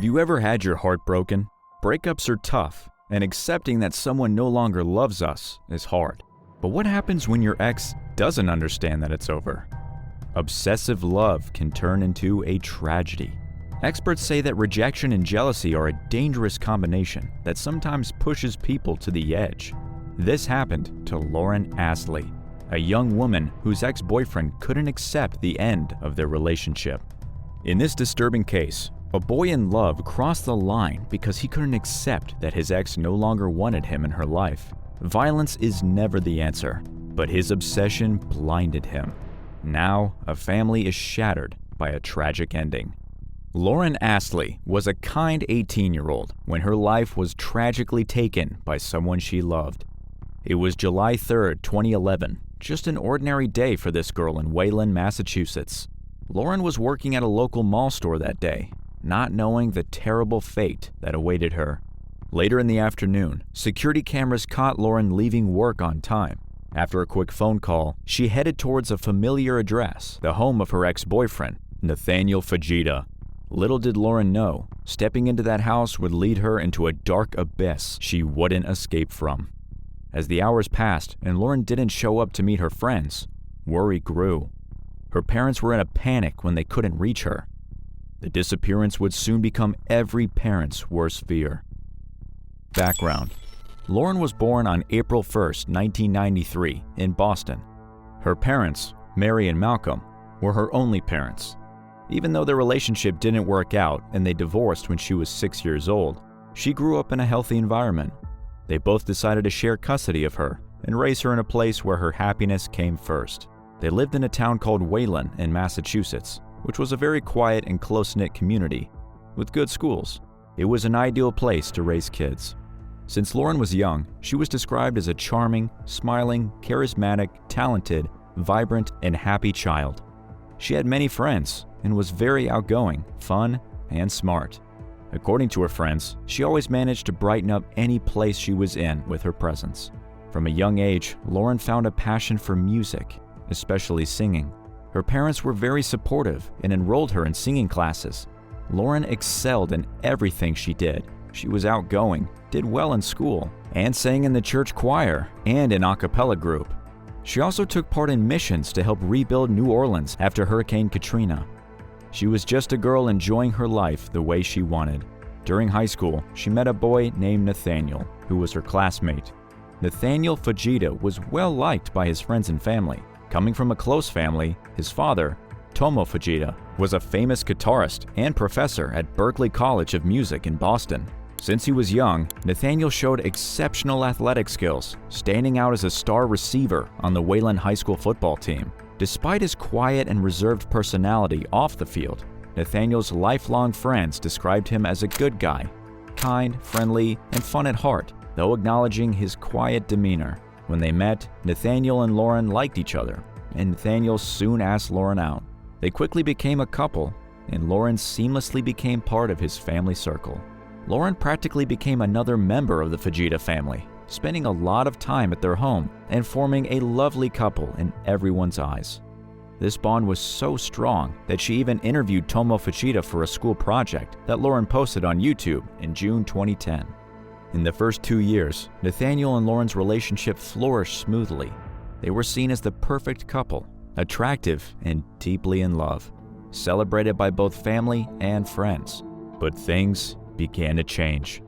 Have you ever had your heart broken? Breakups are tough, and accepting that someone no longer loves us is hard. But what happens when your ex doesn't understand that it's over? Obsessive love can turn into a tragedy. Experts say that rejection and jealousy are a dangerous combination that sometimes pushes people to the edge. This happened to Lauren Asley, a young woman whose ex-boyfriend couldn't accept the end of their relationship. In this disturbing case, a boy in love crossed the line because he couldn't accept that his ex no longer wanted him in her life. Violence is never the answer, but his obsession blinded him. Now, a family is shattered by a tragic ending. Lauren Asley was a kind 18-year-old when her life was tragically taken by someone she loved. It was July 3, 2011, just an ordinary day for this girl in Wayland, Massachusetts. Lauren was working at a local mall store that day, not knowing the terrible fate that awaited her. Later in the afternoon, security cameras caught Lauren leaving work on time. After a quick phone call, she headed towards a familiar address, the home of her ex-boyfriend, Nathaniel Feta. Little did Lauren know, stepping into that house would lead her into a dark abyss she wouldn't escape from. As the hours passed and Lauren didn't show up to meet her friends, worry grew. Her parents were in a panic when they couldn't reach her. The disappearance would soon become every parent's worst fear. Background: Lauren was born on April 1, 1993, in Boston. Her parents, Mary and Malcolm, were her only parents. Even though their relationship didn't work out and they divorced when she was 6 years old, she grew up in a healthy environment. They both decided to share custody of her and raise her in a place where her happiness came first. They lived in a town called Wayland in Massachusetts, which was a very quiet and close-knit community with good schools. It was an ideal place to raise kids. Since Lauren was young, she was described as a charming, smiling, charismatic, talented, vibrant, and happy child. She had many friends and was very outgoing, fun, and smart. According to her friends, she always managed to brighten up any place she was in with her presence. From a young age, Lauren found a passion for music, especially singing. Her parents were very supportive and enrolled her in singing classes. Lauren excelled in everything she did. She was outgoing, did well in school, and sang in the church choir and an a cappella group. She also took part in missions to help rebuild New Orleans after Hurricane Katrina. She was just a girl enjoying her life the way she wanted. During high school, she met a boy named Nathaniel, who was her classmate. Nathaniel Feta was well liked by his friends and family. Coming from a close family, his father, Tomo Feta, was a famous guitarist and professor at Berklee College of Music in Boston. Since he was young, Nathaniel showed exceptional athletic skills, standing out as a star receiver on the Wayland High School football team. Despite his quiet and reserved personality off the field, Nathaniel's lifelong friends described him as a good guy, kind, friendly, and fun at heart, though acknowledging his quiet demeanor. When they met, Nathaniel and Lauren liked each other, and Nathaniel soon asked Lauren out. They quickly became a couple, and Lauren seamlessly became part of his family circle. Lauren practically became another member of the Feta family, spending a lot of time at their home and forming a lovely couple in everyone's eyes. This bond was so strong that she even interviewed Tomo Feta for a school project that Lauren posted on YouTube in June 2010. In the first 2 years, Nathaniel and Lauren's relationship flourished smoothly. They were seen as the perfect couple, attractive and deeply in love, celebrated by both family and friends. But things began to change.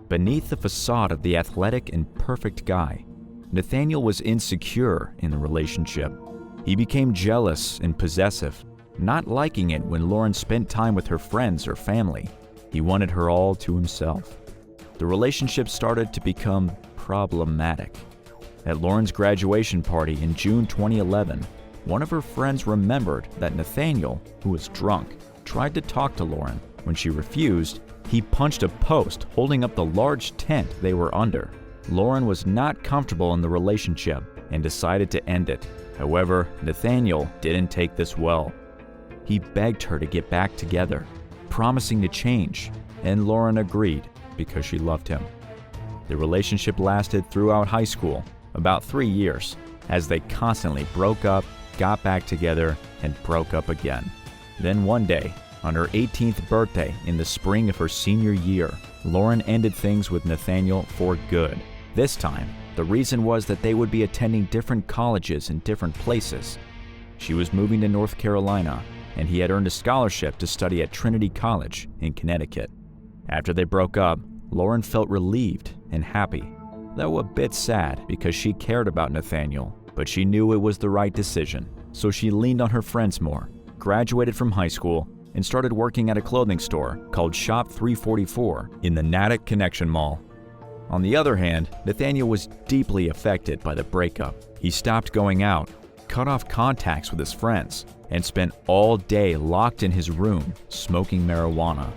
Beneath the facade of the athletic and perfect guy, Nathaniel was insecure in the relationship. He became jealous and possessive, not liking it when Lauren spent time with her friends or family. He wanted her all to himself. The relationship started to become problematic. At Lauren's graduation party in June 2011, one of her friends remembered that Nathaniel, who was drunk, tried to talk to Lauren. When she refused, he punched a post holding up the large tent they were under. Lauren was not comfortable in the relationship and decided to end it. However, Nathaniel didn't take this well. He begged her to get back together, promising to change, and Lauren agreed because she loved him. The relationship lasted throughout high school, about 3 years, as they constantly broke up, got back together, and broke up again. Then one day, On her 18th birthday in the spring of her senior year, Lauren ended things with Nathaniel for good. This time, the reason was that they would be attending different colleges in different places. She was moving to North Carolina, and he had earned a scholarship to study at Trinity College in Connecticut. After they broke up, Lauren felt relieved and happy, though a bit sad because she cared about Nathaniel, but she knew it was the right decision. So she leaned on her friends more, graduated from high school, and started working at a clothing store called Shop 344 in the Natick Connection Mall. On the other hand, Nathaniel was deeply affected by the breakup. He stopped going out, cut off contacts with his friends, and spent all day locked in his room smoking marijuana.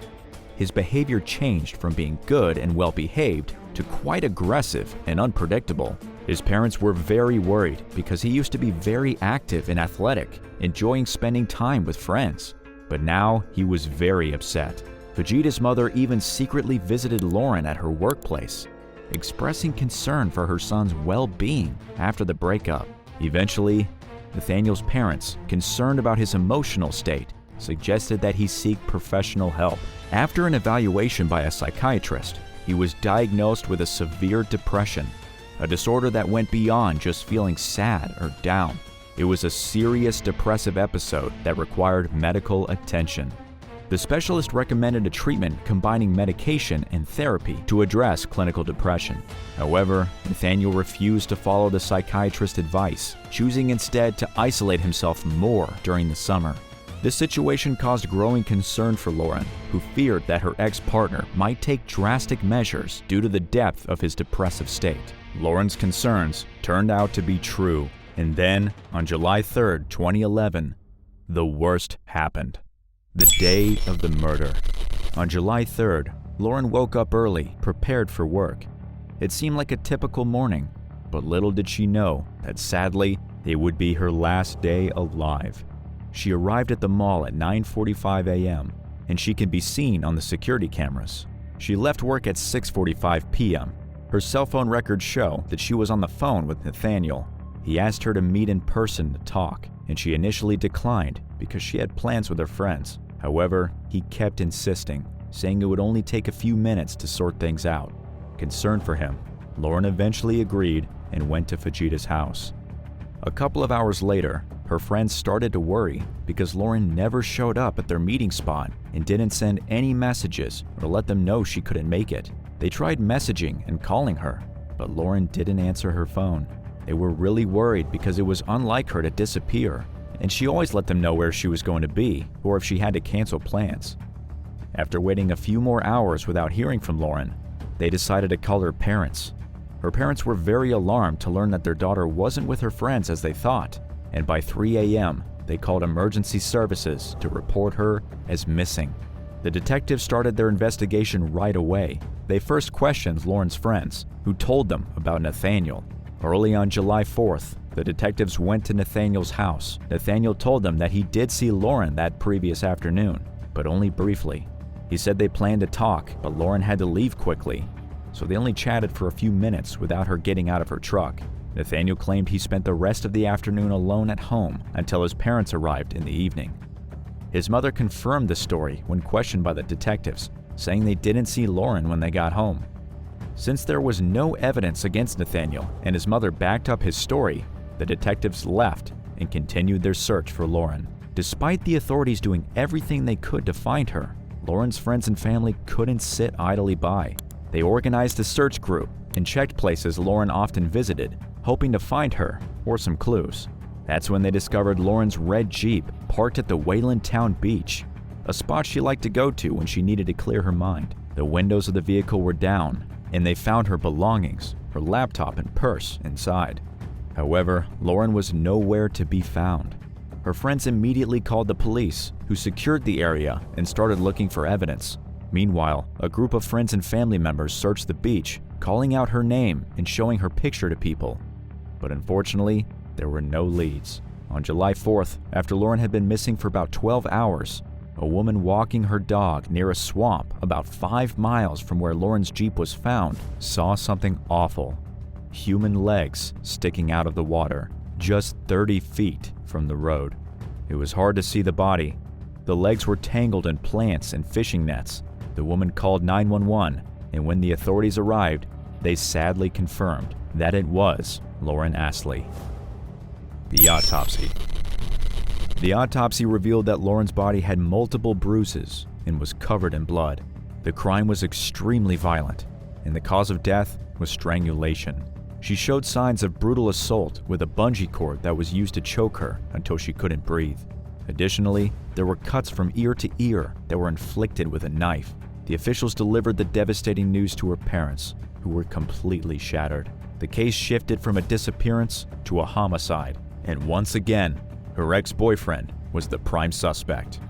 His behavior changed from being good and well-behaved to quite aggressive and unpredictable. His parents were very worried because he used to be very active and athletic, enjoying spending time with friends. But now he was very upset. Fujita's mother even secretly visited Lauren at her workplace, expressing concern for her son's well-being after the breakup. Eventually, Nathaniel's parents, concerned about his emotional state, suggested that he seek professional help. After an evaluation by a psychiatrist, he was diagnosed with a severe depression, a disorder that went beyond just feeling sad or down. It was a serious depressive episode that required medical attention. The specialist recommended a treatment combining medication and therapy to address clinical depression. However, Nathaniel refused to follow the psychiatrist's advice, choosing instead to isolate himself more during the summer. This situation caused growing concern for Lauren, who feared that her ex-partner might take drastic measures due to the depth of his depressive state. Lauren's concerns turned out to be true. And then, on July 3, 2011, the worst happened. The day of the murder. On July 3rd, Lauren woke up early, prepared for work. It seemed like a typical morning, but little did she know that sadly, it would be her last day alive. She arrived at the mall at 9:45 a.m., and she can be seen on the security cameras. She left work at 6:45 p.m. Her cell phone records show that she was on the phone with Nathaniel. He asked her to meet in person to talk, and she initially declined because she had plans with her friends. However, he kept insisting, saying it would only take a few minutes to sort things out. Concerned for him, Lauren eventually agreed and went to Fujita's house. A couple of hours later, her friends started to worry because Lauren never showed up at their meeting spot and didn't send any messages or let them know she couldn't make it. They tried messaging and calling her, but Lauren didn't answer her phone. They were really worried because it was unlike her to disappear, and she always let them know where she was going to be or if she had to cancel plans. After waiting a few more hours without hearing from Lauren, they decided to call her parents. Her parents were very alarmed to learn that their daughter wasn't with her friends as they thought, and by 3 a.m., they called emergency services to report her as missing. The detectives started their investigation right away. They first questioned Lauren's friends, who told them about Nathaniel. Early on July 4th, the detectives went to Nathaniel's house. Nathaniel told them that he did see Lauren that previous afternoon, but only briefly. He said they planned to talk, but Lauren had to leave quickly, so they only chatted for a few minutes without her getting out of her truck. Nathaniel claimed he spent the rest of the afternoon alone at home until his parents arrived in the evening. His mother confirmed the story when questioned by the detectives, saying they didn't see Lauren when they got home. Since there was no evidence against Nathaniel and his mother backed up his story, the detectives left and continued their search for Lauren. Despite the authorities doing everything they could to find her, Lauren's friends and family couldn't sit idly by. They organized a search group and checked places Lauren often visited, hoping to find her or some clues. That's when they discovered Lauren's red Jeep parked at the Wayland Town Beach, a spot she liked to go to when she needed to clear her mind. The windows of the vehicle were down, and they found her belongings, her laptop and purse inside. However, Lauren was nowhere to be found. Her friends immediately called the police, who secured the area and started looking for evidence. Meanwhile, a group of friends and family members searched the beach, calling out her name and showing her picture to people. But unfortunately, there were no leads. On July 4th, after Lauren had been missing for about 12 hours, a woman walking her dog near a swamp about 5 miles from where Lauren's Jeep was found saw something awful. Human legs sticking out of the water, just 30 feet from the road. It was hard to see the body, The legs were tangled in plants and fishing nets. The woman called 911, and when the authorities arrived, they sadly confirmed that it was Lauren Asley. The autopsy. The autopsy revealed that Lauren's body had multiple bruises and was covered in blood. The crime was extremely violent, and the cause of death was strangulation. She showed signs of brutal assault with a bungee cord that was used to choke her until she couldn't breathe. Additionally, there were cuts from ear to ear that were inflicted with a knife. The officials delivered the devastating news to her parents, who were completely shattered. The case shifted from a disappearance to a homicide, and once again, her ex-boyfriend was the prime suspect.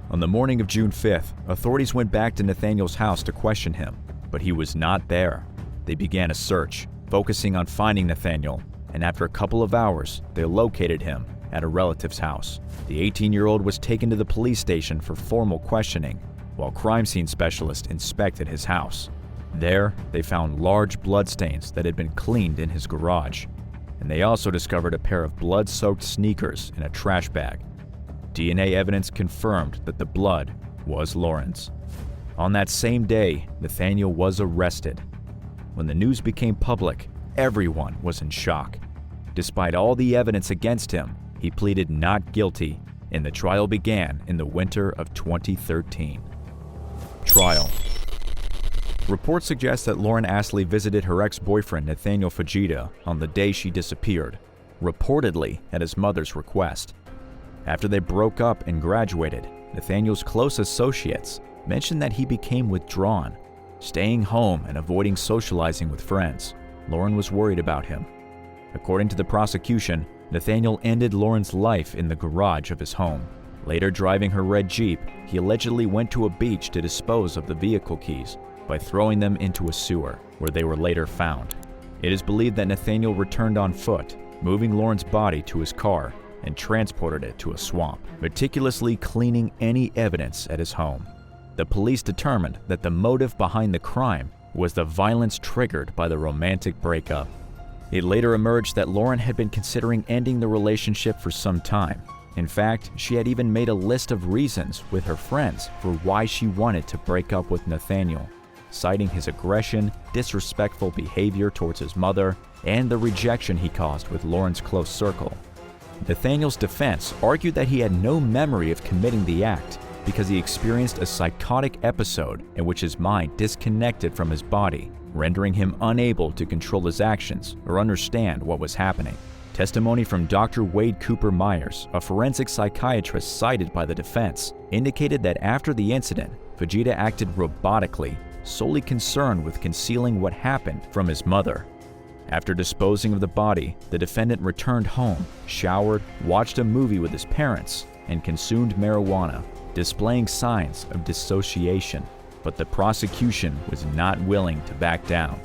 On the morning of June 5th, authorities went back to Nathaniel's house to question him, but he was not there. They began a search, focusing on finding Nathaniel, and after a couple of hours, they located him at a relative's house. The 18-year-old was taken to the police station for formal questioning, while crime scene specialists inspected his house. There, they found large bloodstains that had been cleaned in his garage, and they also discovered a pair of blood-soaked sneakers in a trash bag. DNA evidence confirmed that the blood was Lauren's. On that same day, Nathaniel was arrested. When the news became public, everyone was in shock. Despite all the evidence against him, he pleaded not guilty, and the trial began in the winter of 2013. Trial. Reports suggest that Lauren Asley visited her ex-boyfriend Nathaniel Feta on the day she disappeared, reportedly at his mother's request. After they broke up and graduated, Nathaniel's close associates mentioned that he became withdrawn, staying home and avoiding socializing with friends. Lauren was worried about him. According to the prosecution, Nathaniel ended Lauren's life in the garage of his home. Later driving her red Jeep, he allegedly went to a beach to dispose of the vehicle keys by throwing them into a sewer, where they were later found. It is believed that Nathaniel returned on foot, moving Lauren's body to his car and transported it to a swamp, meticulously cleaning any evidence at his home. The police determined that the motive behind the crime was the violence triggered by the romantic breakup. It later emerged that Lauren had been considering ending the relationship for some time. In fact, she had even made a list of reasons with her friends for why she wanted to break up with Nathaniel, citing his aggression, disrespectful behavior towards his mother, and the rejection he caused with Lauren's close circle. Nathaniel's defense argued that he had no memory of committing the act because he experienced a psychotic episode in which his mind disconnected from his body, rendering him unable to control his actions or understand what was happening. Testimony from Dr. Wade Cooper Myers, a forensic psychiatrist cited by the defense, indicated that after the incident, Feta acted robotically, solely concerned with concealing what happened from his mother. After disposing of the body, the defendant returned home, showered, watched a movie with his parents, and consumed marijuana, displaying signs of dissociation. But the prosecution was not willing to back down.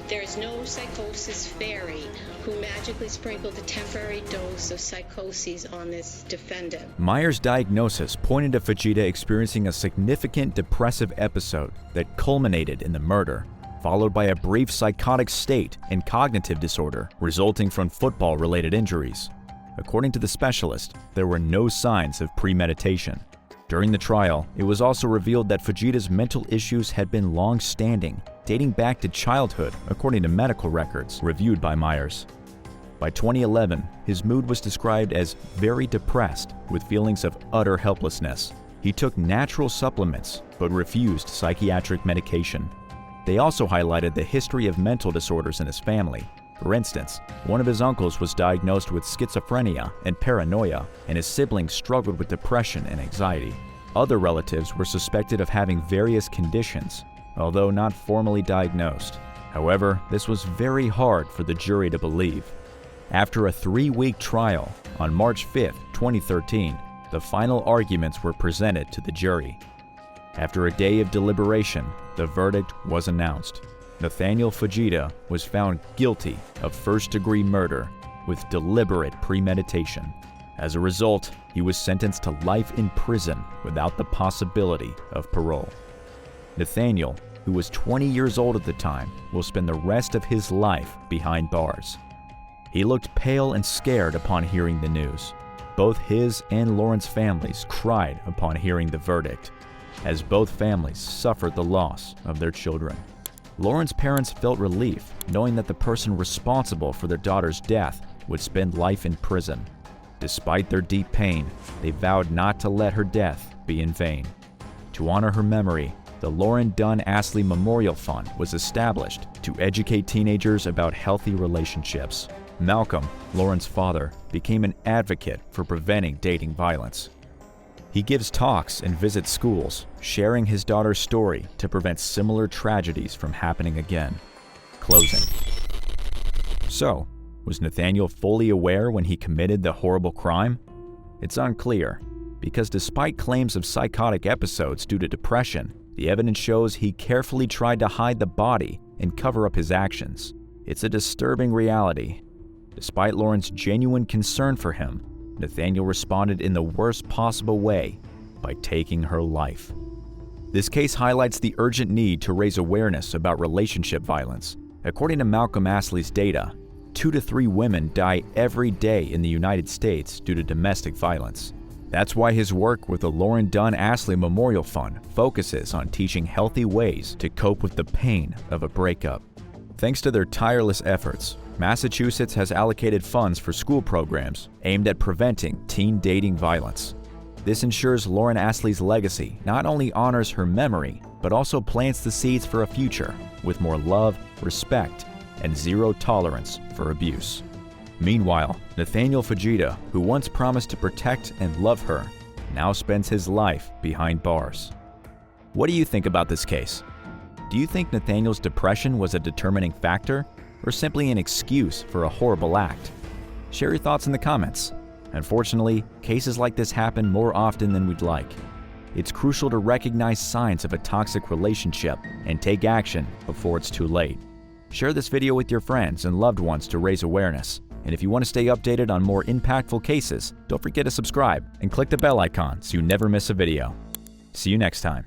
There is no psychosis fairy who magically sprinkled a temporary dose of psychoses on this defendant. Myers' diagnosis pointed to Feta experiencing a significant depressive episode that culminated in the murder, followed by a brief psychotic state and cognitive disorder resulting from football-related injuries. According to the specialist, there were no signs of premeditation. During the trial, it was also revealed that Feta's mental issues had been long-standing, dating back to childhood, according to medical records reviewed by Myers. By 2011, his mood was described as very depressed, with feelings of utter helplessness. He took natural supplements, but refused psychiatric medication. They also highlighted the history of mental disorders in his family. For instance, one of his uncles was diagnosed with schizophrenia and paranoia, and his siblings struggled with depression and anxiety. Other relatives were suspected of having various conditions, although not formally diagnosed. However, this was very hard for the jury to believe. After a 3-week trial, on March 5, 2013, the final arguments were presented to the jury. After a day of deliberation, the verdict was announced. Nathaniel Feta was found guilty of first-degree murder with deliberate premeditation. As a result, he was sentenced to life in prison without the possibility of parole. Nathaniel, who was 20 years old at the time, will spend the rest of his life behind bars. He looked pale and scared upon hearing the news. both his and Lauren's families cried upon hearing the verdict, as both families suffered the loss of their children. Lauren's parents felt relief knowing that the person responsible for their daughter's death would spend life in prison. Despite their deep pain, they vowed not to let her death be in vain. To honor her memory, the Lauren Asley Memorial Fund was established to educate teenagers about healthy relationships. Malcolm, Lauren's father, became an advocate for preventing dating violence. He gives talks and visits schools, sharing his daughter's story to prevent similar tragedies from happening again. Closing. So, was Nathaniel fully aware when he committed the horrible crime? It's unclear, because despite claims of psychotic episodes due to depression, the evidence shows he carefully tried to hide the body and cover up his actions. It's a disturbing reality. Despite Lauren's genuine concern for him, Nathaniel responded in the worst possible way by taking her life. This case highlights the urgent need to raise awareness about relationship violence. According to Malcolm Asley's data, 2 to 3 women die every day in the United States due to domestic violence. That's why his work with the Lauren Asley Memorial Fund focuses on teaching healthy ways to cope with the pain of a breakup. Thanks to their tireless efforts, Massachusetts has allocated funds for school programs aimed at preventing teen dating violence. This ensures Lauren Asley's legacy not only honors her memory, but also plants the seeds for a future with more love, respect, and zero tolerance for abuse. Meanwhile, Nathaniel Feta, who once promised to protect and love her, now spends his life behind bars. What do you think about this case? Do you think Nathaniel's depression was a determining factor, or simply an excuse for a horrible act? Share your thoughts in the comments. Unfortunately, cases like this happen more often than we'd like. It's crucial to recognize signs of a toxic relationship and take action before it's too late. Share this video with your friends and loved ones to raise awareness. And if you want to stay updated on more impactful cases, don't forget to subscribe and click the bell icon so you never miss a video. See you next time.